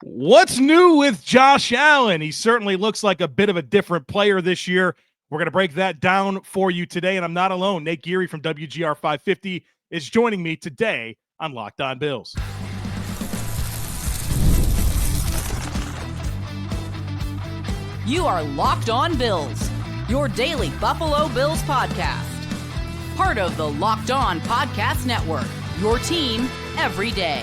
What's new with Josh Allen? He certainly looks like a bit of a different player this year. We're going to break that down for you today, and I'm not alone. Nate Geary from WGR 550 is joining me today on Locked On Bills. You are Locked On Bills, your daily Buffalo Bills podcast. Part of the Locked On Podcast Network, your team every day.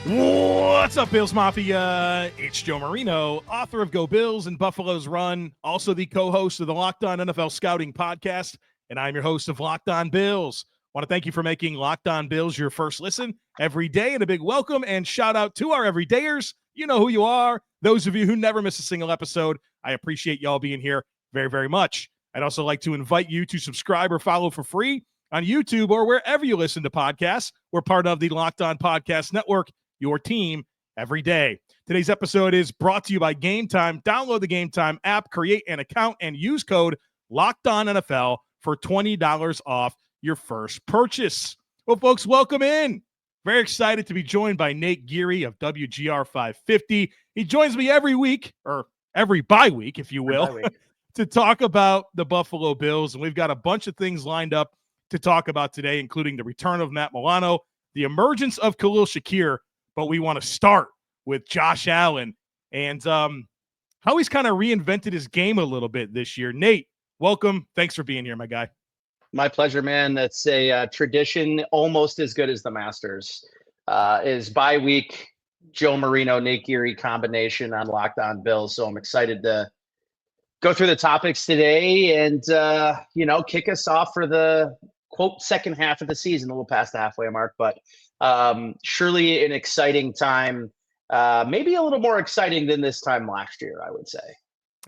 What's up, Bills Mafia? It's Joe Marino, author of Go Bills and Buffalo's Run, also the co-host of the Locked On NFL Scouting Podcast, and I'm your host of Locked On Bills. I want to thank you for making Locked On Bills your first listen every day, and a big welcome and shout out to our everydayers. You know who you are. Those of you who never miss a single episode, I appreciate y'all being here very, very much. I'd also like to invite you to subscribe or follow for free on YouTube or wherever you listen to podcasts. We're part of the Locked On Podcast Network, your team every day. Today's episode is brought to you by Game Time. Download the Game Time app, create an account, and use code LOCKEDONNFL for $20 off your first purchase. Well, folks, welcome in. Very excited to be joined by Nate Geary of WGR 550. He joins me every week, or every bye week, if you will, to talk about the Buffalo Bills. And we've got a bunch of things lined up to talk about today, including the return of Matt Milano, the emergence of Khalil Shakir, but we want to start with Josh Allen and how he's kind of reinvented his game a little bit this year. Nate, welcome. Thanks for being here, my guy. My pleasure, man. That's a tradition almost as good as the Masters. Is bye week Joe Marino, Nate Geary combination on Locked On Bills. So I'm excited to go through the topics today and, kick us off for the, quote, second half of the season, a little past the halfway mark, but surely an exciting time, maybe a little more exciting than this time last year, I would say.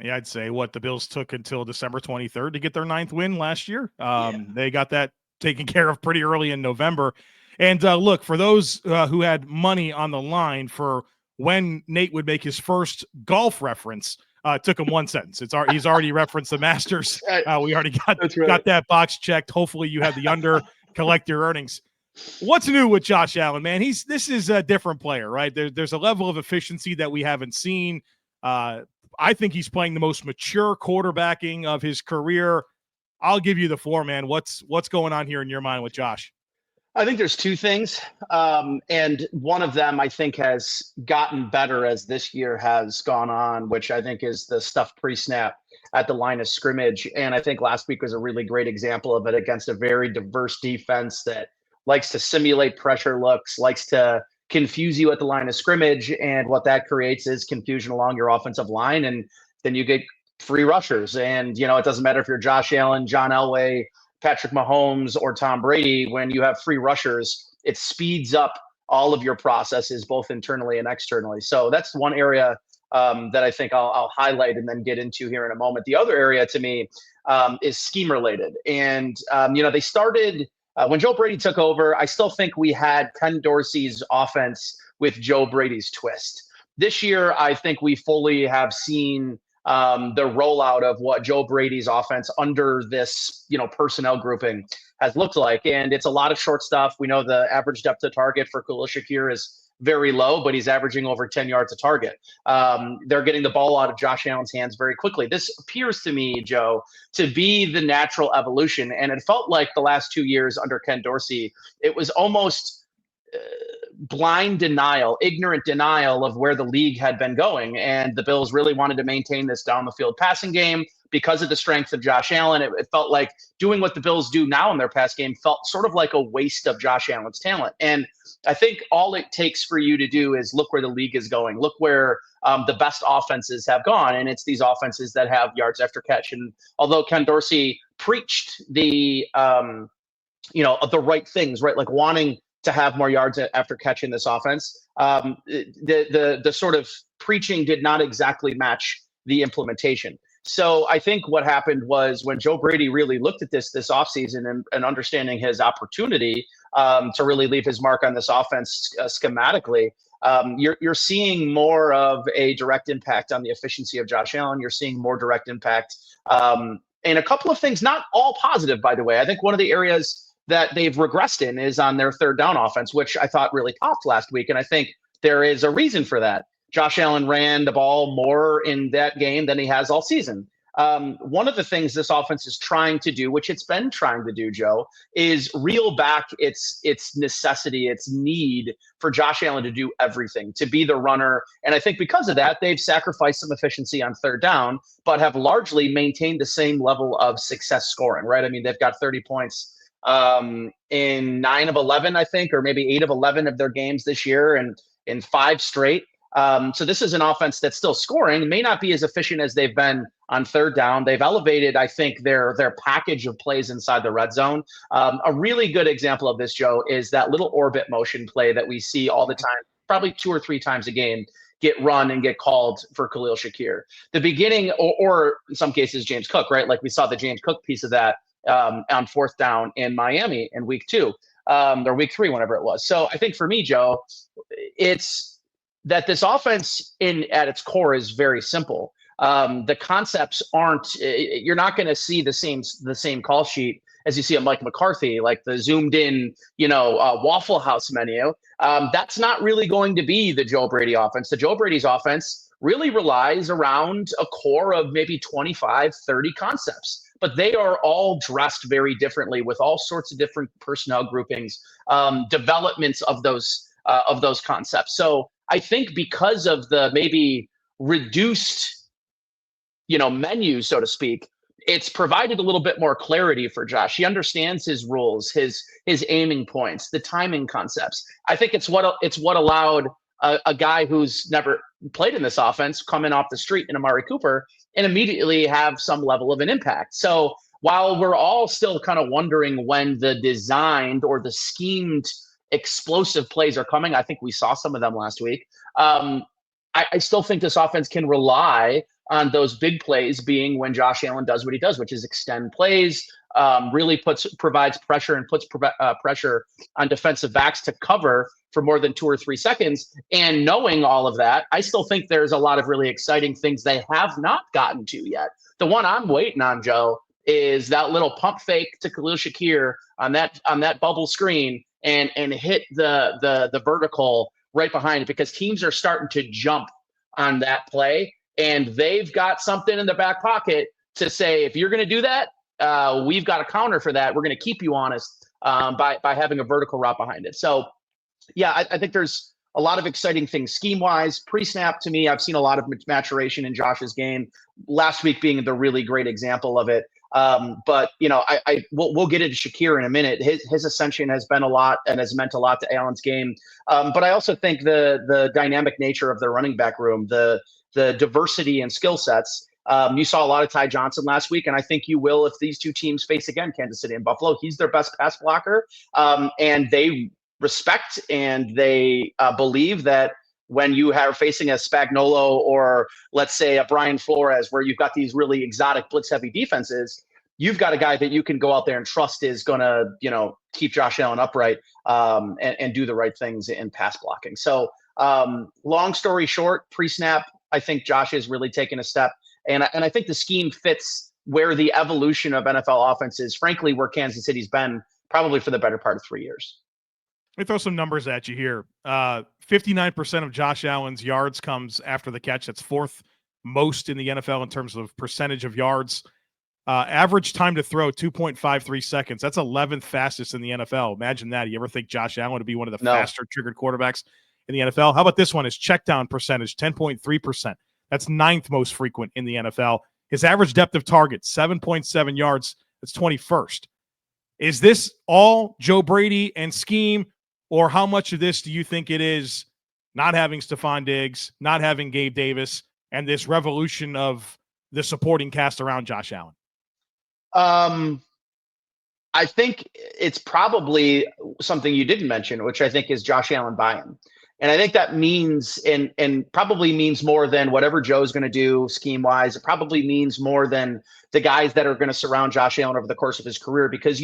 Yeah, I'd say the Bills took until December 23rd to get their 9th win last year. They got that taken care of pretty early in November. And look, for those who had money on the line for when Nate would make his first golf reference, it took him one sentence. He's already referenced the Masters. We already got that box checked. Hopefully you have the under, collect your earnings. What's new with Josh Allen, man? This is a different player, right? There's a level of efficiency that we haven't seen. I think he's playing the most mature quarterbacking of his career. I'll give you the floor, man. What's going on here in your mind with Josh? I think there's two things. And one of them I think has gotten better as this year has gone on, which I think is the stuff pre-snap at the line of scrimmage. And I think last week was a really great example of it against a very diverse defense that likes to simulate pressure looks, likes to confuse you at the line of scrimmage. And what that creates is confusion along your offensive line. And then you get free rushers. And, it doesn't matter if you're Josh Allen, John Elway, Patrick Mahomes, or Tom Brady. When you have free rushers, it speeds up all of your processes, both internally and externally. So that's one area that I think I'll highlight and then get into here in a moment. The other area to me is scheme related. And, they started when Joe Brady took over. I still think we had Ken Dorsey's offense with Joe Brady's twist. This year, I think we fully have seen the rollout of what Joe Brady's offense under this, personnel grouping has looked like. And it's a lot of short stuff. We know the average depth of target for Khalil Shakir is very low, but he's averaging over 10 yards a target. They're getting the ball out of Josh Allen's hands very quickly. This appears to me, Joe, to be the natural evolution. And it felt like the last 2 years under Ken Dorsey, it was almost blind denial, ignorant denial of where the league had been going. And the Bills really wanted to maintain this down the field passing game because of the strength of Josh Allen. It felt like doing what the Bills do now in their pass game felt sort of like a waste of Josh Allen's talent. And I think all it takes for you to do is look where the league is going, look where the best offenses have gone. And it's these offenses that have yards after catch. And although Ken Dorsey preached the right things, right? Like wanting to have more yards after catch in this offense, the sort of preaching did not exactly match the implementation. So I think what happened was when Joe Brady really looked at this offseason and understanding his opportunity to really leave his mark on this offense schematically, you're seeing more of a direct impact on the efficiency of Josh Allen. You're seeing more direct impact. And a couple of things, not all positive, by the way. I think one of the areas that they've regressed in is on their third down offense, which I thought really popped last week. And I think there is a reason for that. Josh Allen ran the ball more in that game than he has all season. One of the things this offense is trying to do, which it's been trying to do, Joe, is reel back its necessity, its need for Josh Allen to do everything, to be the runner. And I think because of that, they've sacrificed some efficiency on third down, but have largely maintained the same level of success scoring, right? I mean, they've got 30 points in 9 of 11, I think, or maybe 8 of 11 of their games this year, and in 5 straight. So this is an offense that's still scoring, may not be as efficient as they've been on third down. They've elevated, I think, their package of plays inside the red zone. A really good example of this, Joe, is that little orbit motion play that we see all the time, probably 2 or 3 times a game, get run and get called for Khalil Shakir. The beginning, or in some cases, James Cook, right? Like we saw the James Cook piece of that on fourth down in Miami in week 2 or week 3, whenever it was. So I think for me, Joe, it's that this offense at its core is very simple. The concepts aren't, you're not going to see the same call sheet as you see at Mike McCarthy, like the zoomed in, Waffle House menu. That's not really going to be the Joe Brady offense. The Joe Brady's offense really relies around a core of maybe 25, 30 concepts, but they are all dressed very differently with all sorts of different personnel groupings, developments of those concepts. So I think because of the maybe reduced, menu, so to speak, it's provided a little bit more clarity for Josh. He understands his rules, his aiming points, the timing concepts. I think it's what allowed a guy who's never played in this offense come in off the street in Amari Cooper and immediately have some level of an impact. So while we're all still kind of wondering when the designed or the schemed explosive plays are coming, I think we saw some of them last week. I still think this offense can rely on those big plays being when Josh Allen does what he does, which is extend plays, really provides pressure and puts pressure on defensive backs to cover for more than 2 or 3 seconds. And knowing all of that, I still think there's a lot of really exciting things they have not gotten to yet. The one I'm waiting on, Joe, is that little pump fake to Khalil Shakir on that bubble screen and hit the vertical right behind it, because teams are starting to jump on that play, and they've got something in the back pocket to say, if you're going to do that, we've got a counter for that. We're going to keep you honest by having a vertical route behind it. So, yeah, I think there's a lot of exciting things scheme-wise. Pre-snap, to me, I've seen a lot of maturation in Josh's game, last week being the really great example of it. But we'll get into Shakir in a minute. His ascension has been a lot and has meant a lot to Allen's game. But I also think the dynamic nature of the running back room, the diversity and skill sets. You saw a lot of Ty Johnson last week, and I think you will if these two teams face again, Kansas City and Buffalo. He's their best pass blocker, and they respect and they believe that when you are facing a Spagnuolo or, let's say, a Brian Flores, where you've got these really exotic blitz-heavy defenses, you've got a guy that you can go out there and trust is going to, keep Josh Allen upright and do the right things in pass blocking. So long story short, pre-snap, I think Josh is really taking a step. And I think the scheme fits where the evolution of NFL offense is, frankly, where Kansas City's been probably for the better part of 3 years. Let me throw some numbers at you here. 59% of Josh Allen's yards comes after the catch. That's 4th most in the NFL in terms of percentage of yards. Average time to throw, 2.53 seconds. That's 11th fastest in the NFL. Imagine that. You ever think Josh Allen would be one of the faster triggered quarterbacks in the NFL? How about this one? His check down percentage, 10.3%. That's 9th most frequent in the NFL. His average depth of target, 7.7 yards. That's 21st. Is this all Joe Brady and scheme, or how much of this do you think it is not having Stephon Diggs, not having Gabe Davis, and this revolution of the supporting cast around Josh Allen? I think it's probably something you didn't mention, which I think is Josh Allen buy-in. And I think that means and probably means more than whatever Joe's going to do scheme-wise. It probably means more than the guys that are going to surround Josh Allen over the course of his career, because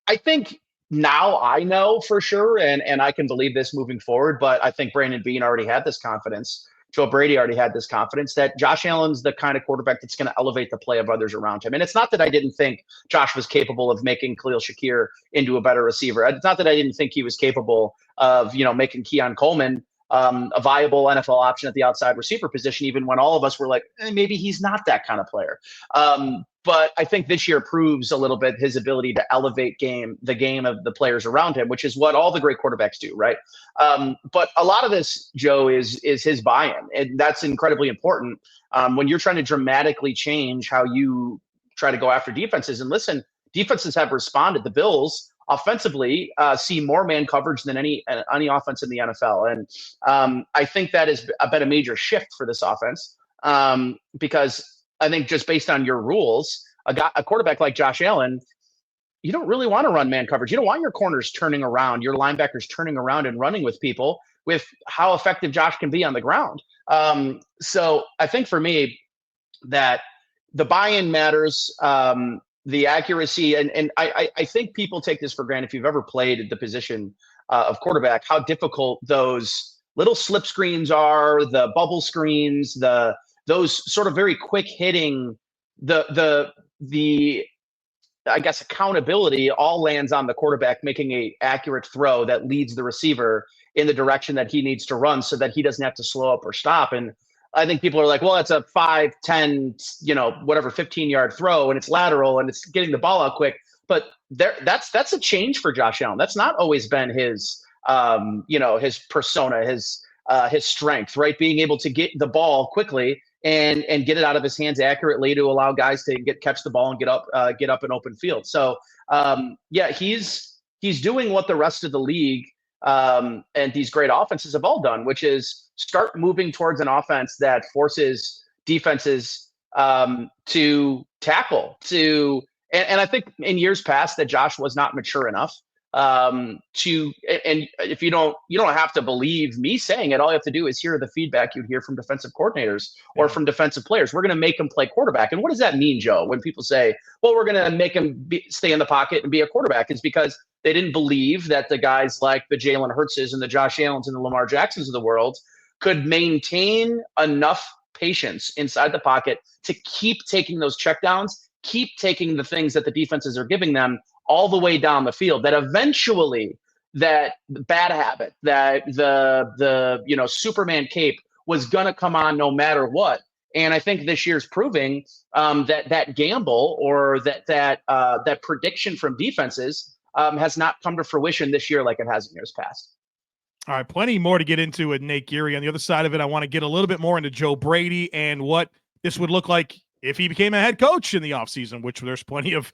I think now I know for sure, and I can believe this moving forward, but I think Brandon Beane already had this confidence. Joe Brady already had this confidence that Josh Allen's the kind of quarterback that's going to elevate the play of others around him. And it's not that I didn't think Josh was capable of making Khalil Shakir into a better receiver. It's not that I didn't think he was capable of, making Keon Coleman a viable NFL option at the outside receiver position, even when all of us were like, maybe he's not that kind of player. But I think this year proves a little bit his ability to elevate the game of the players around him, which is what all the great quarterbacks do, right? But a lot of this, Joe, is his buy-in, and that's incredibly important when you're trying to dramatically change how you try to go after defenses. And listen, defenses have responded. The Bills offensively see more man coverage than any offense in the NFL, and I think that has been a major shift for this offense because I think just based on your rules, a quarterback like Josh Allen, you don't really want to run man coverage. You don't want your corners turning around, your linebackers turning around and running with people with how effective Josh can be on the ground. So I think for me that the buy-in matters, the accuracy, and I think people take this for granted. If you've ever played the position of quarterback, how difficult those little slip screens are, the bubble screens, those sort of very quick hitting, the I guess accountability all lands on the quarterback making a accurate throw that leads the receiver in the direction that he needs to run so that he doesn't have to slow up or stop. And I think people are like, well, it's a 5, 10, 15-yard throw and it's lateral and it's getting the ball out quick. But that's a change for Josh Allen. That's not always been his his persona, his strength, right? Being able to get the ball quickly and get it out of his hands accurately to allow guys to catch the ball and get up an open field. So he's doing what the rest of the league and these great offenses have all done, which is start moving towards an offense that forces defenses to tackle. And I think in years past that Josh was not mature enough and if you don't have to believe me saying it. All you have to do is hear the feedback you'd hear from defensive coordinators or from defensive players. We're going to make him play quarterback. And what does that mean, Joe? When people say, well, we're going to make him stay in the pocket and be a quarterback, it's because they didn't believe that the guys like the Jalen Hurtses and the Josh Allens and the Lamar Jacksons of the world could maintain enough patience inside the pocket to keep taking those checkdowns, keep taking the things that the defenses are giving them all the way down the field, that eventually that bad habit, that the Superman cape was going to come on no matter what. And I think this year's proving that gamble or that prediction from defenses has not come to fruition this year like it has in years past. All right, plenty more to get into with Nate Geary. On the other side of it, I want to get a little bit more into Joe Brady and what this would look like if he became a head coach in the offseason, which there's plenty of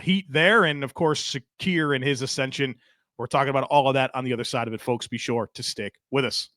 heat there. And, of course, Shakir and his ascension. We're talking about all of that on the other side of it, folks. Be sure to stick with us.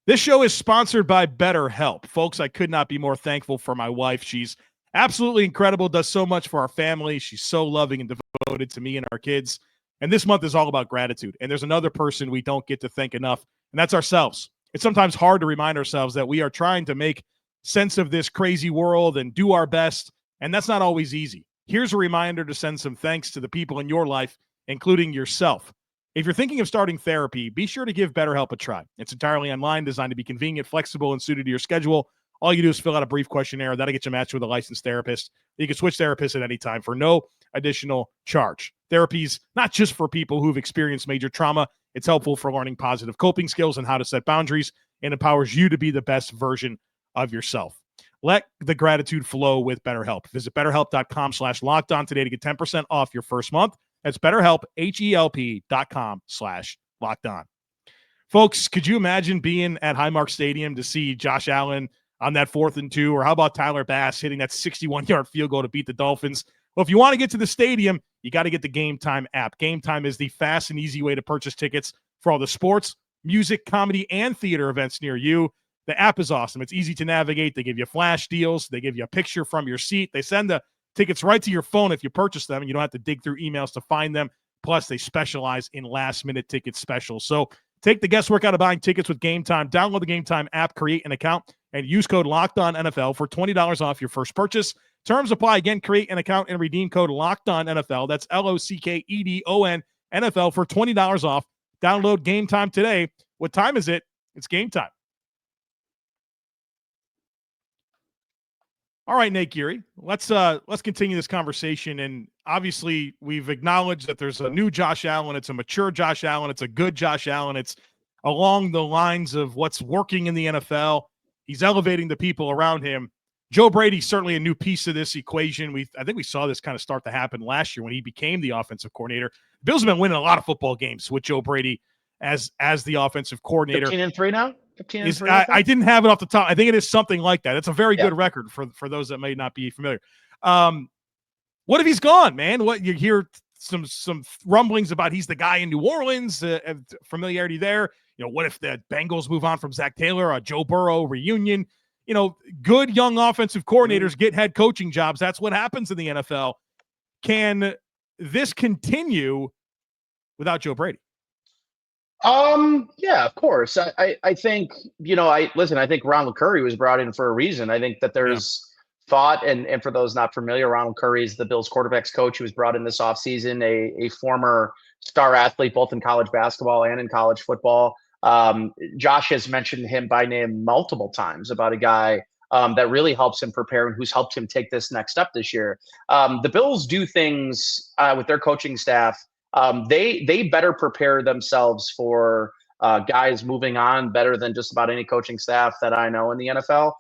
This show is sponsored by BetterHelp. Folks, I could not be more thankful for my wife. She's absolutely incredible, does so much for our family. She's so loving and devoted to me and our kids. And this month is all about gratitude. And there's another person we don't get to thank enough, and that's ourselves. It's sometimes hard to remind ourselves that we are trying to make sense of this crazy world and do our best, and that's not always easy. Here's a reminder to send some thanks to the people in your life, including yourself. If you're thinking of starting therapy, be sure to give BetterHelp a try. It's entirely online, designed to be convenient, flexible, and suited to your schedule. All you do is fill out a brief questionnaire. That'll get you matched with a licensed therapist. You can switch therapists at any time for no additional charge. Therapy's not just for people who've experienced major trauma. It's helpful for learning positive coping skills and how to set boundaries, and empowers you to be the best version of yourself. Let the gratitude flow with BetterHelp. Visit BetterHelp.com/lockedon today to get 10% off your first month. That's BetterHelp, HELP.com/lockedon. Folks, could you imagine being at Highmark Stadium to see Josh Allen on that 4th and 2, or how about Tyler Bass hitting that 61-yard field goal to beat the Dolphins? Well, if you want to get to the stadium, you got to get the Game Time app. Game Time is the fast and easy way to purchase tickets for all the sports, music, comedy, and theater events near you. The app is awesome. It's easy to navigate. They give you flash deals. They give you a picture from your seat. They send the tickets right to your phone if you purchase them, and you don't have to dig through emails to find them. Plus, they specialize in last-minute ticket specials. So take the guesswork out of buying tickets with Game Time. Download the Game Time app, create an account, and use code LOCKEDONNFL for $20 off your first purchase. Terms apply. Again, create an account and redeem code LOCKEDONNFL. That's LOCKEDON NFL for $20 off. Download Game Time today. What time is it? It's game time. All right, Nate Geary, let's continue this conversation. And obviously, we've acknowledged that there's a new Josh Allen. It's a mature Josh Allen. It's a good Josh Allen. It's along the lines of what's working in the NFL. He's elevating the people around him. Joe Brady's certainly a new piece of this equation. I think we saw this kind of start to happen last year when he became the offensive coordinator. Bills have been winning a lot of football games with Joe Brady as the offensive coordinator. 15-3 now? 15-3? I didn't have it off the top. I think it is something like that. It's a very good record for those that may not be familiar. What if he's gone, man? What you hear some rumblings about he's the guy in New Orleans, familiarity there. What if the Bengals move on from Zach Taylor, a Joe Burrow reunion? Good young offensive coordinators get head coaching jobs. That's what happens in the NFL. Can this continue without Joe Brady? Yeah, of course. I think, I think Ronald Curry was brought in for a reason. I think that there's thought, and for those not familiar, Ronald Curry is the Bills quarterbacks coach who was brought in this offseason, a former star athlete, both in college basketball and in college football. Josh has mentioned him by name multiple times about a guy that really helps him prepare and who's helped him take this next step this year. The Bills do things with their coaching staff. They better prepare themselves for guys moving on better than just about any coaching staff that I know in the NFL.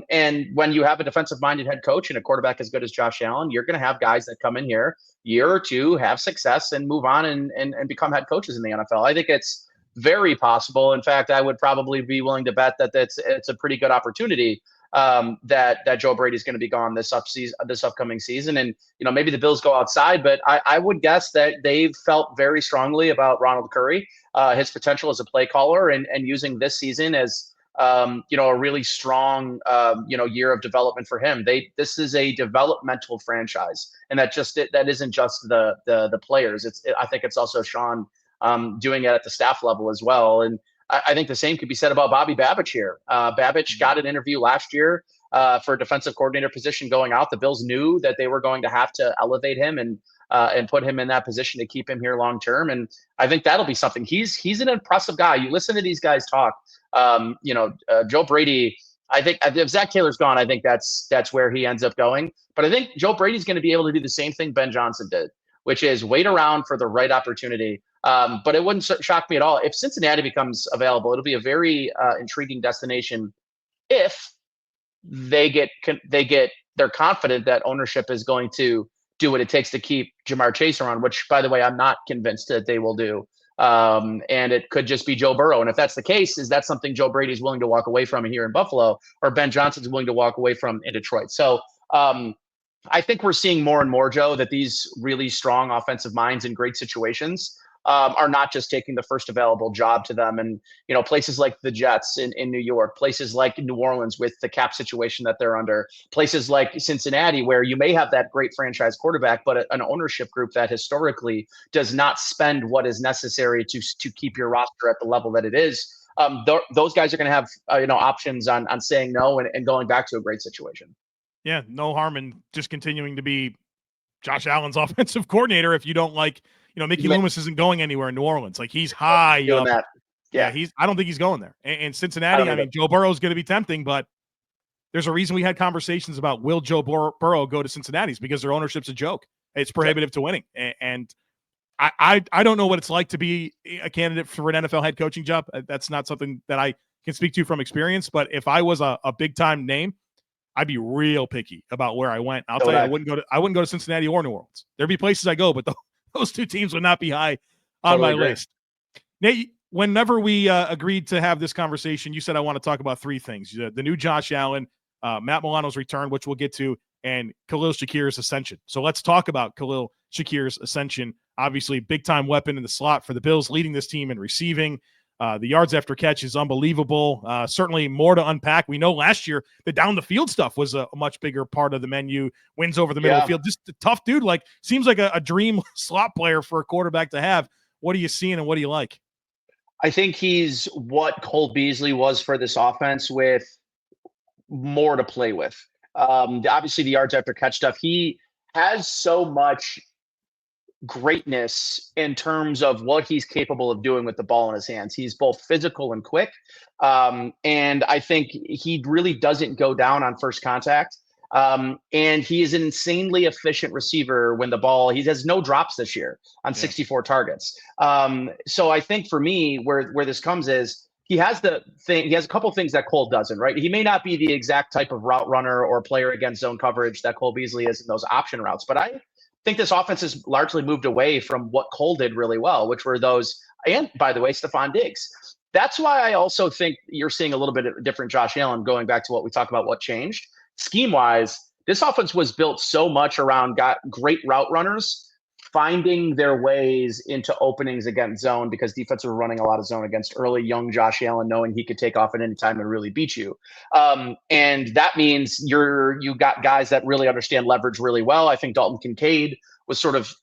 And when you have a defensive-minded head coach and a quarterback as good as Josh Allen, you're going to have guys that come in here year or two, have success, and move on and become head coaches in the NFL. I think it's very possible. In fact, I would probably be willing to bet that it's a pretty good opportunity that Joe Brady is going to be gone this upcoming season. And, maybe the Bills go outside, but I would guess that they've felt very strongly about Ronald Curry, his potential as a play caller and using this season as, a really strong, year of development for him. This is a developmental franchise, and that isn't just the players. I think it's also Sean doing it at the staff level as well. And I think the same could be said about Bobby Babich here. Babich got an interview last year for a defensive coordinator position going out. The Bills knew that they were going to have to elevate him and put him in that position to keep him here long term. And I think that'll be something. He's an impressive guy. You listen to these guys talk. Joe Brady. I think if Zach Taylor's gone, I think that's where he ends up going. But I think Joe Brady's going to be able to do the same thing Ben Johnson did, which is wait around for the right opportunity. But it wouldn't shock me at all if Cincinnati becomes available. It'll be a very intriguing destination if they're confident that ownership is going to do what it takes to keep Jamar Chase around, which, by the way, I'm not convinced that they will do. And it could just be Joe Burrow. And if that's the case, is that something Joe Brady's willing to walk away from here in Buffalo, or Ben Johnson's willing to walk away from in Detroit? So I think we're seeing more and more, Joe, that these really strong offensive minds in great situations are not just taking the first available job to them. And, places like the Jets in New York, places like New Orleans with the cap situation that they're under, places like Cincinnati, where you may have that great franchise quarterback, but an ownership group that historically does not spend what is necessary to keep your roster at the level that it is. Those guys are going to have, options on saying no and going back to a great situation. Yeah, no harm in just continuing to be Josh Allen's offensive coordinator if you don't like, Mickey Loomis isn't going anywhere in New Orleans. Like, he's high up. That. Yeah, I don't think he's going there. And Cincinnati, I mean, Joe Burrow is going to be tempting, but there's a reason we had conversations about will Joe Burrow go to Cincinnati's, because their ownership's a joke. It's prohibitive to winning. And I don't know what it's like to be a candidate for an NFL head coaching job. That's not something that I can speak to from experience. But if I was a big time name, I'd be real picky about where I went. I'll tell you, I wouldn't go to Cincinnati or New Orleans. There'd be places I go, but those two teams would not be high on my list. Nate, whenever we agreed to have this conversation, you said I want to talk about three things: the new Josh Allen, Matt Milano's return, which we'll get to, and Khalil Shakir's ascension. So let's talk about Khalil Shakir's ascension. Obviously, big-time weapon in the slot for the Bills, leading this team in receiving. The yards after catch is unbelievable. Certainly more to unpack. We know last year the down the field stuff was a much bigger part of the menu. Wins over the middle of the field. Just a tough dude. Like, seems like a dream slot player for a quarterback to have. What are you seeing and what do you like? I think he's what Cole Beasley was for this offense, with more to play with. Obviously, the yards after catch stuff. He has so much greatness in terms of what he's capable of doing with the ball in his hands. He's both physical and quick. And I think he really doesn't go down on first contact. And he is an insanely efficient receiver when he has no drops this year on 64 targets. So I think for me, where this comes is he has a couple things that Cole doesn't, right? He may not be the exact type of route runner or player against zone coverage that Cole Beasley is in those option routes, but I think this offense has largely moved away from what Cole did really well, which were those, and by the way, Stephon Diggs. That's why I also think you're seeing a little bit of different Josh Allen, going back to what we talked about, what changed. Scheme-wise, this offense was built so much around great route runners finding their ways into openings against zone, because defenses were running a lot of zone against early young Josh Allen, knowing he could take off at any time and really beat you. And that means you got guys that really understand leverage really well. I think Dalton Kincaid was sort of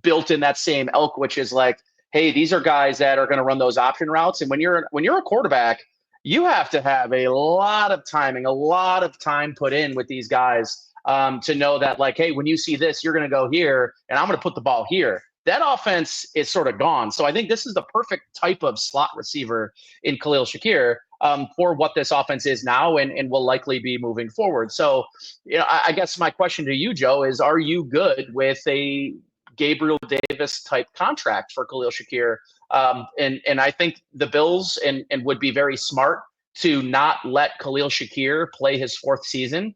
built in that same ilk, which is like, hey, these are guys that are going to run those option routes. And when you're a quarterback, you have to have a lot of timing, a lot of time put in with these guys to know that, like, hey, when you see this, you're going to go here and I'm going to put the ball here. That offense is sort of gone. So I think this is the perfect type of slot receiver in Khalil Shakir for what this offense is now and will likely be moving forward. So, I guess my question to you, Joe, is, are you good with a Gabriel Davis type contract for Khalil Shakir? And I think the Bills and would be very smart to not let Khalil Shakir play his fourth season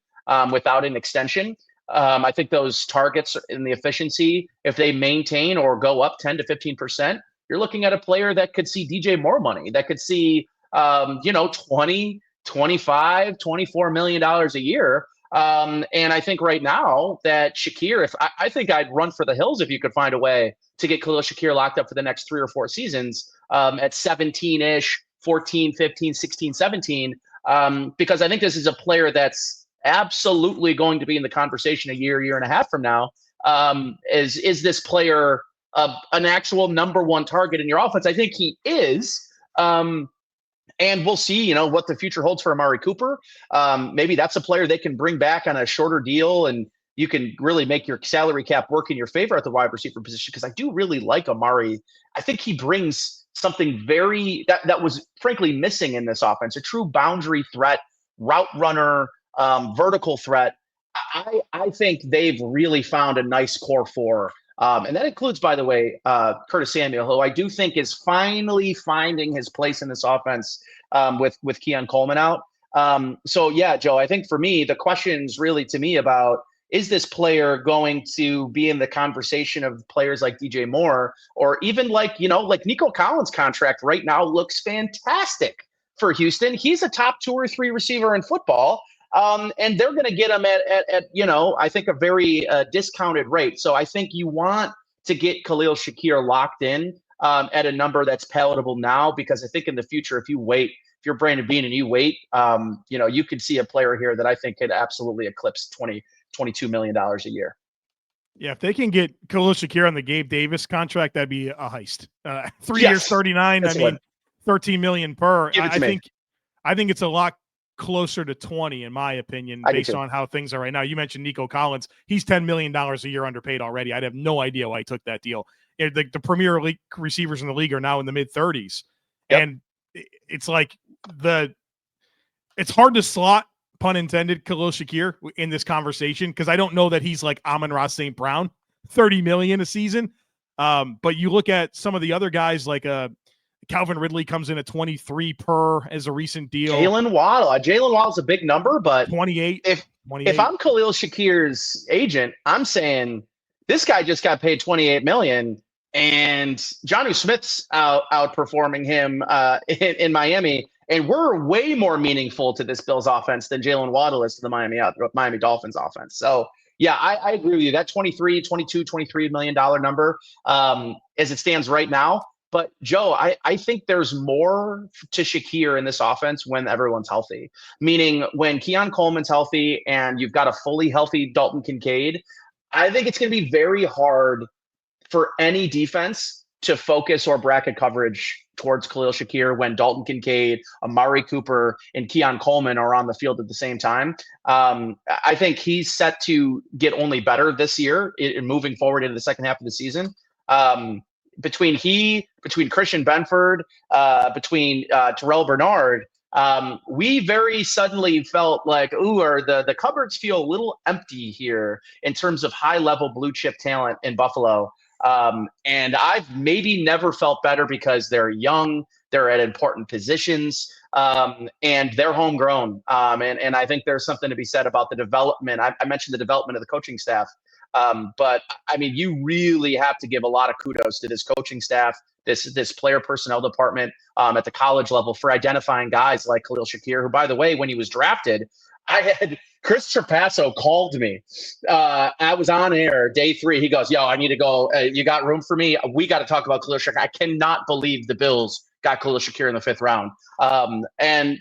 without an extension. I think those targets in the efficiency, if they maintain or go up 10 to 15%, you're looking at a player that could see DJ Moore money, that could see, 20, 25, $24 million a year. And I think right now that Shakir, I think I'd run for the hills if you could find a way to get Khalil Shakir locked up for the next 3 or 4 seasons at 17-ish, 14, 15, 16, 17, because I think this is a player that's absolutely going to be in the conversation a year and a half from now. Is this player an actual number one target in your offense? I think he is. And we'll see, what the future holds for Amari Cooper. Maybe that's a player they can bring back on a shorter deal, and you can really make your salary cap work in your favor at the wide receiver position, because I do really like Amari. I think he brings something that was frankly missing in this offense, a true boundary threat, route runner, vertical threat. I think they've really found a nice core four. And that includes, by the way, Curtis Samuel, who I do think is finally finding his place in this offense with Keon Coleman out. So, yeah, Joe, I think for me, the question's really to me about, is this player going to be in the conversation of players like DJ Moore, or even like Nico Collins' contract right now looks fantastic for Houston. He's a top 2 or 3 receiver in football. And they're going to get him at I think a very discounted rate. So I think you want to get Khalil Shakir locked in at a number that's palatable now, because I think in the future, if you're Brandon Beane and you wait, you could see a player here that I think could absolutely eclipse $22 million a year. Yeah, if they can get Khalil Shakir on the Gabe Davis contract, that'd be a heist. 3 years, 39. I mean, $13 million per. I think it's a lot closer to 20, in my opinion, based on how things are right now. You mentioned Nico Collins. He's $10 million a year underpaid already. I'd have no idea why he took that deal. The premier league receivers in the league are now in the mid-30s. Yep. And it's like it's hard to slot, pun intended, Khalil Shakir in this conversation, because I don't know that he's like Amon-Ra St. Brown, $30 million a season. But you look at some of the other guys, like Calvin Ridley comes in at 23 per as a recent deal. Jalen Waddle's a big number, but 28. If I'm Khalil Shakir's agent, I'm saying this guy just got paid $28 million, and Jonnu Smith's outperforming him in Miami, and we're way more meaningful to this Bills offense than Jalen Waddle is to the Miami Dolphins offense. So yeah, I agree with you. That $23 million number as it stands right now. But, Joe, I think there's more to Shakir in this offense when everyone's healthy, meaning when Keon Coleman's healthy and you've got a fully healthy Dalton Kincaid. I think it's going to be very hard for any defense to focus or bracket coverage towards Khalil Shakir when Dalton Kincaid, Amari Cooper, and Keon Coleman are on the field at the same time. I think he's set to get only better this year in moving forward into the second half of the season. Between Christian Benford, between Terrell Bernard, we very suddenly felt like, the cupboards feel a little empty here in terms of high-level blue-chip talent in Buffalo. And I've maybe never felt better because they're young, they're at important positions, and they're homegrown. And I think there's something to be said about the development. I mentioned the development of the coaching staff. But I mean, you really have to give a lot of kudos to this coaching staff, this player personnel department at the college level for identifying guys like Khalil Shakir, who, by the way, when he was drafted, I had Chris Trapasso called me. I was on air day 3. He goes, "Yo, I need to go. You got room for me? We got to talk about Khalil Shakir." I cannot believe the Bills got Khalil Shakir in the 5th round. And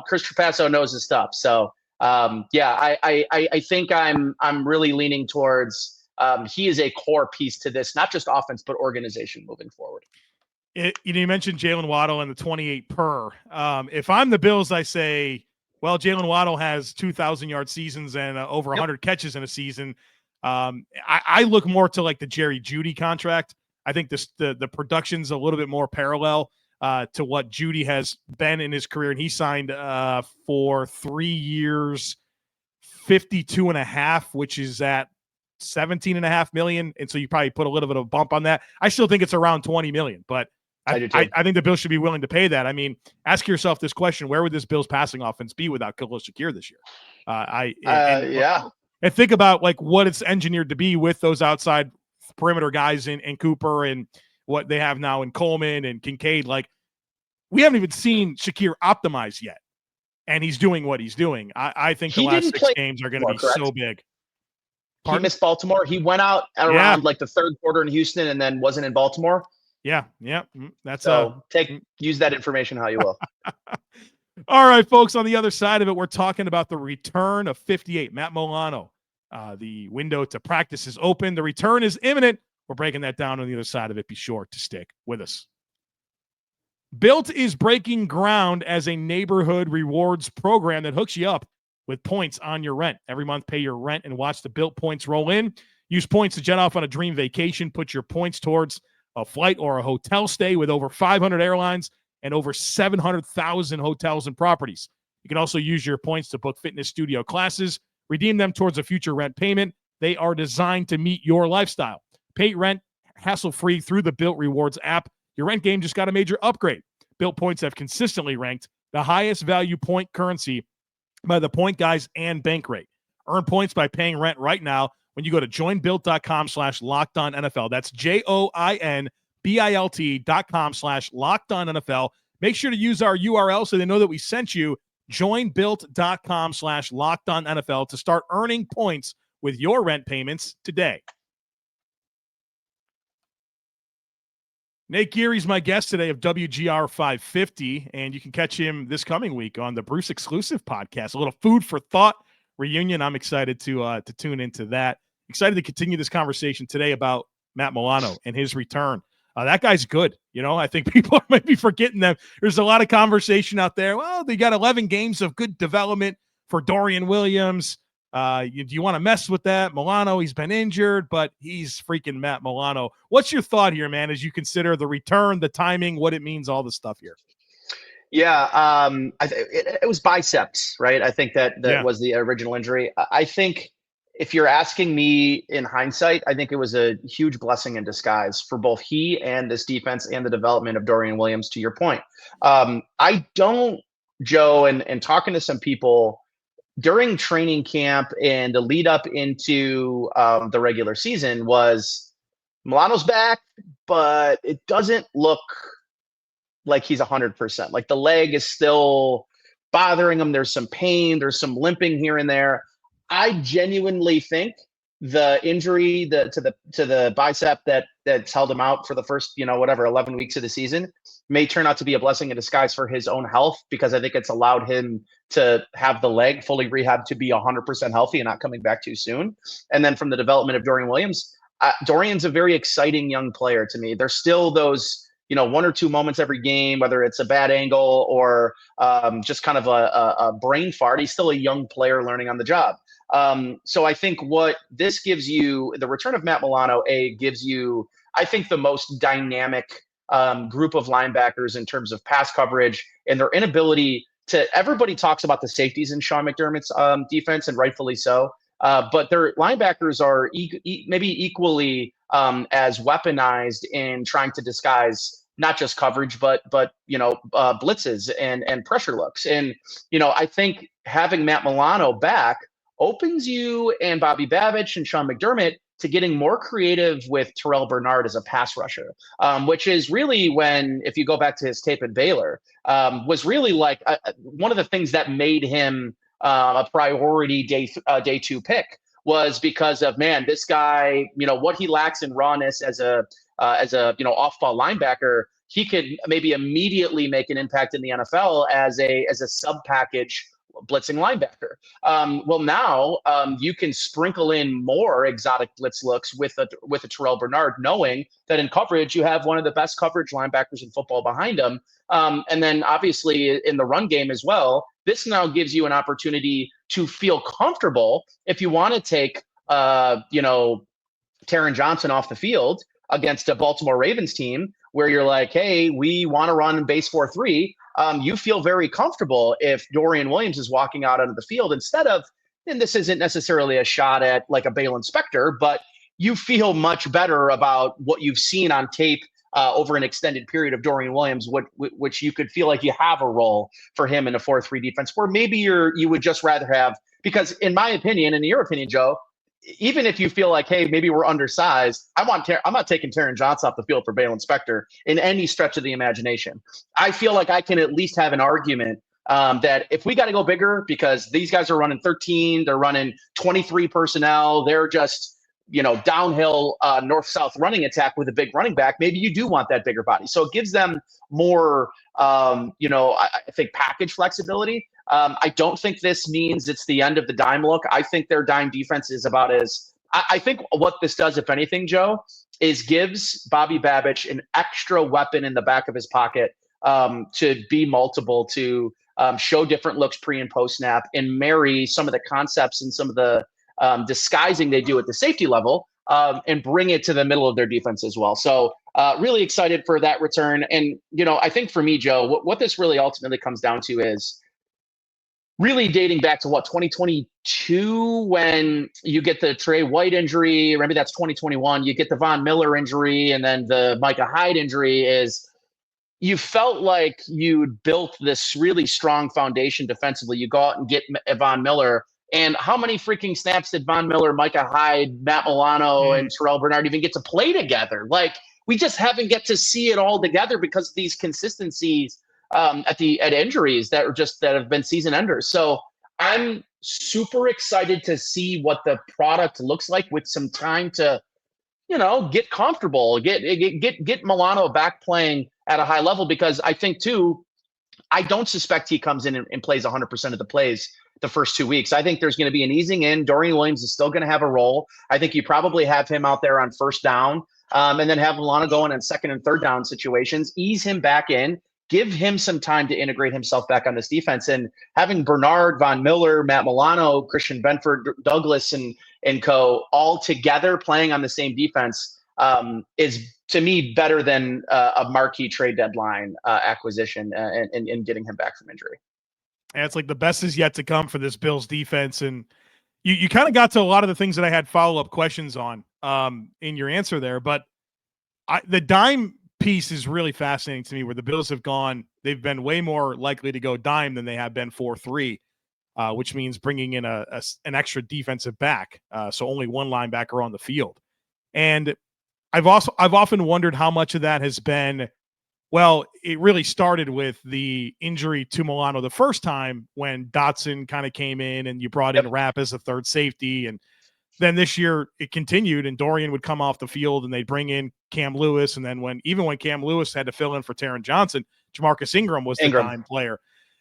Chris Trapasso knows his stuff. So I think I'm really leaning towards he is a core piece to this, not just offense, but organization moving forward. You mentioned Jalen Waddle and the 28 per. If I'm the Bills, I say, well, Jalen Waddle has 2,000-yard seasons and over 100 catches in a season. I look more to like the Jerry Jeudy contract. I think the production's a little bit more parallel to what Jeudy has been in his career, and he signed for 3 years, 52.5, which is at $17.5 million. And so you probably put a little bit of a bump on that. I still think it's around $20 million, but I think the Bills should be willing to pay that. I mean, ask yourself this question: where would this Bills passing offense be without Khalil Shakir this year? And think about like what it's engineered to be with those outside perimeter guys in Cooper and what they have now in Coleman and Kincaid. Like, we haven't even seen Shakir optimize yet, and he's doing what he's doing. I think the last 6 games are going to be so big. Pardon? He missed Baltimore. He went out around like the 3rd quarter in Houston and then wasn't in Baltimore. Yeah. That's use that information how you will. All right, folks. On the other side of it, we're talking about the return of 58, Matt Milano. The window to practice is open. The return is imminent. We're breaking that down on the other side of it. Be sure to stick with us. Built is breaking ground as a neighborhood rewards program that hooks you up with points on your rent. Every month, pay your rent and watch the Built points roll in. Use points to jet off on a dream vacation. Put your points towards a flight or a hotel stay with over 500 airlines and over 700,000 hotels and properties. You can also use your points to book fitness studio classes, redeem them towards a future rent payment. They are designed to meet your lifestyle. Pay rent hassle-free through the Built Rewards app. Your rent game just got a major upgrade. Built points have consistently ranked the highest value point currency by the Point Guys and Bankrate. Earn points by paying rent right now when you go to joinbuilt.com/LockedOnNFL. That's joinbilt.com/LockedOnNFL. Make sure to use our URL so they know that we sent you. Joinbuilt.com/LockedOnNFL to start earning points with your rent payments today. Nate Geary's my guest today of WGR 550, and you can catch him this coming week on the Bruce Exclusive podcast. A little food for thought reunion. I'm excited to tune into that. Excited to continue this conversation today about Matt Milano and his return. That guy's good. I think people might be forgetting that. There's a lot of conversation out there. Well, they got 11 games of good development for Dorian Williams. Do you want to mess with that? Milano, he's been injured, but he's freaking Matt Milano. What's your thought here, man, as you consider the return, the timing, what it means, all the stuff here? Yeah, it was biceps, right? I think that was the original injury. I think if you're asking me in hindsight, I think it was a huge blessing in disguise for both he and this defense and the development of Dorian Williams, to your point. I don't, Joe, and talking to some people during training camp and the lead up into the regular season was Milano's back, but it doesn't look like he's 100%. Like the leg is still bothering him. There's some pain. There's some limping here and there. I genuinely think the injury to the bicep that's held him out for the first 11 weeks of the season may turn out to be a blessing in disguise for his own health, because I think it's allowed him to have the leg fully rehabbed to be 100% healthy and not coming back too soon. And then from the development of Dorian Williams, Dorian's a very exciting young player to me. There's still those 1 or 2 moments every game, whether it's a bad angle or just kind of a brain fart. He's still a young player learning on the job. So I think what this gives you, the return of Matt Milano, gives you, I think, the most dynamic group of linebackers in terms of pass coverage and their inability everybody talks about the safeties in Sean McDermott's defense, and rightfully so. But their linebackers are maybe equally as weaponized in trying to disguise not just coverage, but blitzes and pressure looks. And I think having Matt Milano back opens you and Bobby Babich and Sean McDermott to getting more creative with Terrell Bernard as a pass rusher, which is really when, if you go back to his tape at Baylor, was really like one of the things that made him a priority day 2 pick, was because of, man, this guy, what he lacks in rawness as a off-ball linebacker, he could maybe immediately make an impact in the NFL as a sub package blitzing linebacker. Well, now you can sprinkle in more exotic blitz looks with a Terrell Bernard, knowing that in coverage you have one of the best coverage linebackers in football behind him. And then obviously in the run game as well, this now gives you an opportunity to feel comfortable if you want to take Taron Johnson off the field against a Baltimore Ravens team where you're like, hey, we want to run base 4-3. You feel very comfortable if Dorian Williams is walking out onto the field instead of, and this isn't necessarily a shot at like a Balen Spector, but you feel much better about what you've seen on tape over an extended period of Dorian Williams, which you could feel like you have a role for him in a 4-3 defense, where maybe you would just rather have, because in my opinion, and in your opinion, Joe, even if you feel like, hey, maybe we're undersized, I'm not taking Taron Johnson off the field for Balen Spector in any stretch of the imagination. I feel like I can at least have an argument that if we got to go bigger, because these guys are running 13, they're running 23 personnel, they're just, downhill north-south running attack with a big running back, maybe you do want that bigger body. So it gives them more, I think, package flexibility. I don't think this means it's the end of the dime look. I think their dime defense is about I think what this does, if anything, Joe, is gives Bobby Babich an extra weapon in the back of his pocket to be multiple, to show different looks pre and post snap, and marry some of the concepts and some of the disguising they do at the safety level and bring it to the middle of their defense as well. So really excited for that return. And, I think for me, Joe, what this really ultimately comes down to is really dating back to 2022, when you get the Trey White injury, maybe that's 2021, you get the Von Miller injury, and then the Micah Hyde injury. Is you felt like you'd built this really strong foundation defensively. You go out and get Von Miller, and how many freaking snaps did Von Miller, Micah Hyde, Matt Milano, and Terrell Bernard even get to play together? Like, we just haven't get to see it all together because of these consistencies at injuries that have been season enders. So I'm super excited to see what the product looks like with some time to, get comfortable, get Milano back playing at a high level, because I think too, I don't suspect he comes in and plays 100% of the plays the first 2 weeks. I think there's going to be an easing in. Dorian Williams is still going to have a role. I think you probably have him out there on first down, and then have Milano going in second and third down situations, ease him back in, give him some time to integrate himself back on this defense. And having Bernard, Von Miller, Matt Milano, Christian Benford, Douglas, and co all together playing on the same defense is, to me, better than a marquee trade deadline acquisition and getting him back from injury. And it's like the best is yet to come for this Bills defense. And you kind of got to a lot of the things that I had follow-up questions on in your answer there. But the dime piece is really fascinating to me, where the Bills have gone, they've been way more likely to go dime than they have been 4-3, which means bringing in an extra defensive back. So only one linebacker on the field. And I've often wondered how much of that has been, well, it really started with the injury to Milano the first time when Dotson kind of came in and you brought in Rapp as a third safety. And then this year it continued, and Dorian would come off the field and they'd bring in Cam Lewis. And then when Cam Lewis had to fill in for Taron Johnson, Jamarcus Ingram was the dime player.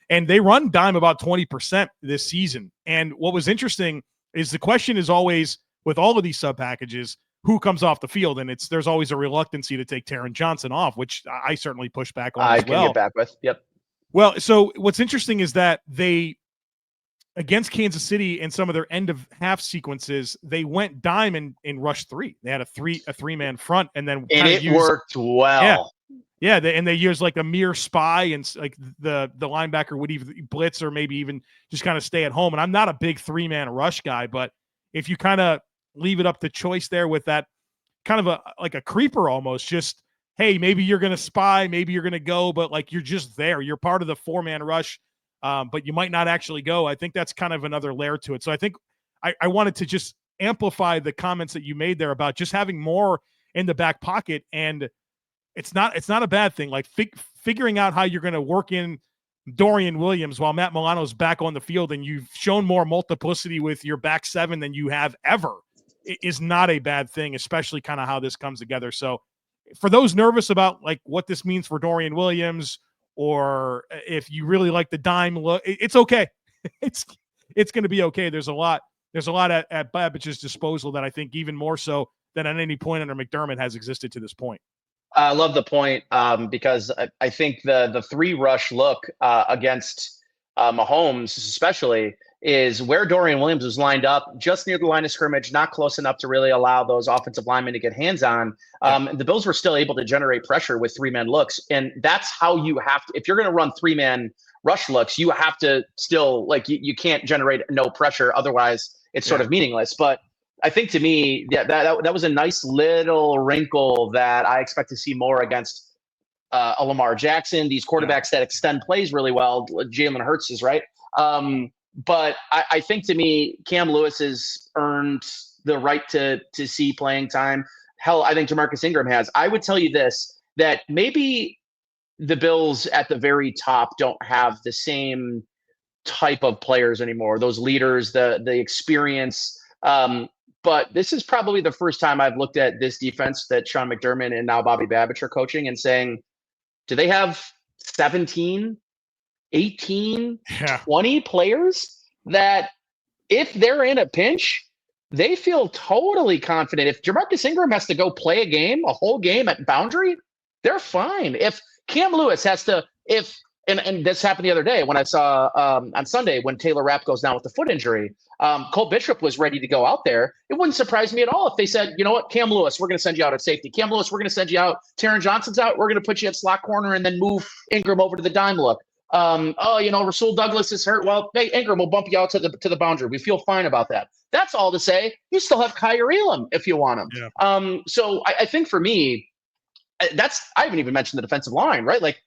And they run dime about 20% this season. And what was interesting is the question is always, with all of these sub packages, who comes off the field? And there's always a reluctancy to take Taron Johnson off, which I certainly push back on as well. I can get back with. Yep. Well, so what's interesting is that they, against Kansas City and some of their end of half sequences, they went dime in rush 3. They had a three-man front, and then it worked well. Yeah, they use like a mere spy, and like the linebacker would even blitz or maybe even just kind of stay at home. And I'm not a big 3-man rush guy, but if you kind of leave it up to choice there with that kind of like a creeper almost, just, hey, maybe you're going to spy, maybe you're going to go, but like you're just there. You're part of the 4-man rush, but you might not actually go. I think that's kind of another layer to it. So I think I wanted to just amplify the comments that you made there about just having more in the back pocket, and it's not a bad thing. Like figuring out how you're going to work in Dorian Williams while Matt Milano's back on the field, and you've shown more multiplicity with your back 7 than you have ever, is not a bad thing, especially kind of how this comes together. So for those nervous about like what this means for Dorian Williams, or if you really like the dime look, it's okay. it's going to be okay. There's a lot at Babbitt's disposal that I think even more so than at any point under McDermott has existed to this point. I love the point, because I think the 3 rush look against Mahomes especially is where Dorian Williams was lined up just near the line of scrimmage, not close enough to really allow those offensive linemen to get hands on. The Bills were still able to generate pressure with 3-man looks. And that's how you have to, if you're going to run 3-man rush looks, you have to still, like, you can't generate no pressure. Otherwise it's sort of meaningless. But I think to me, that was a nice little wrinkle that I expect to see more against a Lamar Jackson, these quarterbacks that extend plays really well. Jalen Hurts is right. But I think to me, Cam Lewis has earned the right to see playing time. Hell, I think Jamarcus Ingram has. I would tell you this, that maybe the Bills at the very top don't have the same type of players anymore, those leaders, the experience. But this is probably the first time I've looked at this defense that Sean McDermott and now Bobby Babbitt are coaching and saying, do they have 17, 18, 20 players that if they're in a pinch, they feel totally confident? If Jamarcus Ingram has to go play a whole game at boundary, they're fine. If Cam Lewis has to, and this happened the other day when I saw on Sunday when Taylor Rapp goes down with the foot injury, Cole Bishop was ready to go out there. It wouldn't surprise me at all if they said, you know what, Cam Lewis, we're going to send you out at safety. Cam Lewis, we're going to send you out. Taron Johnson's out. We're going to put you at slot corner and then move Ingram over to the dime look. Rasul Douglas is hurt. Well, hey, Ingram will bump you out to the boundary. We feel fine about that. That's all to say you still have Kyrie Elam if you want him. Yeah. So I think for me, I haven't even mentioned the defensive line, right? Like,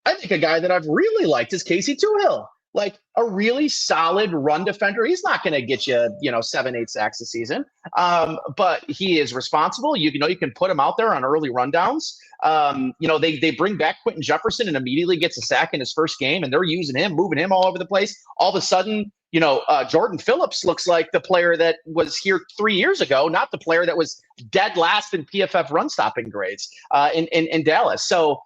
I think a guy that I've really liked is Casey Tuhill, like a really solid run defender. He's not going to get you, 7-8 sacks a season, but he is responsible. You can put him out there on early rundowns. They bring back Quentin Jefferson and immediately gets a sack in his first game, and they're using him, moving him all over the place. All of a sudden, Jordan Phillips looks like the player that was here 3 years ago, not the player that was dead last in PFF run stopping grades in Dallas. So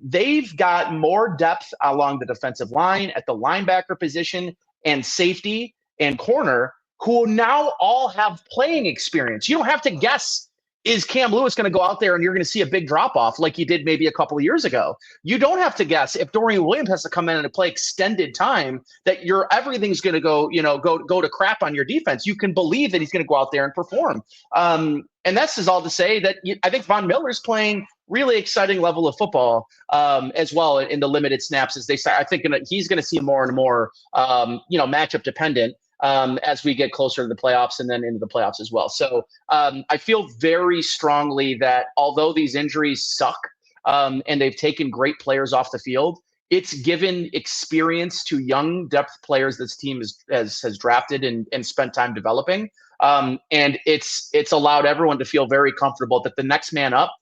they've got more depth along the defensive line at the linebacker position and safety and corner, who now all have playing experience. You don't have to guess, is Cam Lewis going to go out there and you're going to see a big drop off like you did maybe a couple of years ago? You don't have to guess if Dorian Williams has to come in and play extended time that everything's going to go to crap on your defense. You can believe that he's going to go out there and perform. And that's is all to say that I think Von Miller's playing really exciting level of football as well in the limited snaps as they start. I think he's going to see more and more, matchup dependent as we get closer to the playoffs and then into the playoffs as well. So I feel very strongly that although these injuries suck and they've taken great players off the field, it's given experience to young depth players this team has drafted and spent time developing. And it's allowed everyone to feel very comfortable that the next man up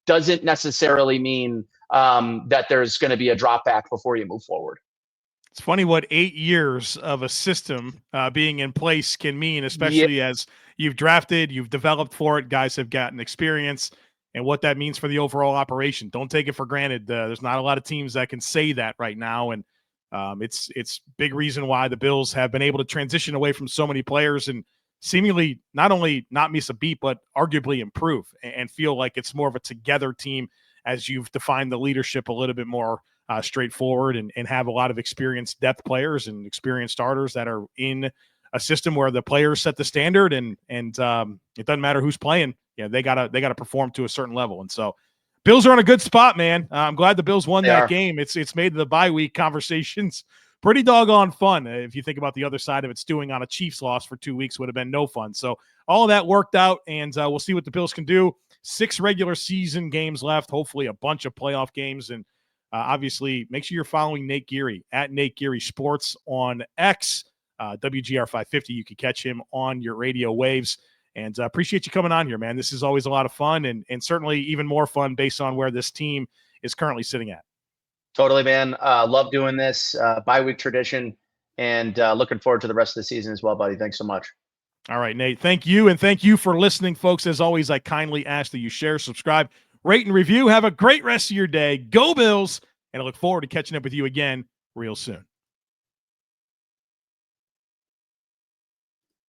doesn't necessarily mean that there's going to be a drop back before you move forward. It's funny what 8 years of a system being in place can mean, especially as you've drafted, you've developed for it, guys have gotten experience, and what that means for the overall operation. Don't take it for granted. There's not a lot of teams that can say that right now, and it's big reason why the Bills have been able to transition away from so many players and seemingly not only not miss a beat, but arguably improve and feel like it's more of a together team as you've defined the leadership a little bit more straightforward and have a lot of experienced depth players and experienced starters that are in a system where the players set the standard and it doesn't matter who's playing. Yeah, they gotta perform to a certain level. And so Bills are on a good spot, man. I'm glad the Bills won that are. game. It's made the bye week conversations pretty doggone fun. If you think about the other side of it, stewing on a Chiefs loss for 2 weeks would have been no fun. So all of that worked out, and we'll see what the Bills can do. 6 regular season games left, hopefully a bunch of playoff games. And obviously, make sure you're following Nate Geary at Nate Geary Sports on X, WGR 550. You can catch him on your radio waves. And appreciate you coming on here, man. This is always a lot of fun, and certainly even more fun based on where this team is currently sitting at. Totally, man. Love doing this bye-week tradition, and looking forward to the rest of the season as well, buddy. Thanks so much. All right, Nate. Thank you, and thank you for listening, folks. As always, I kindly ask that you share, subscribe, rate, and review. Have a great rest of your day. Go Bills, and I look forward to catching up with you again real soon.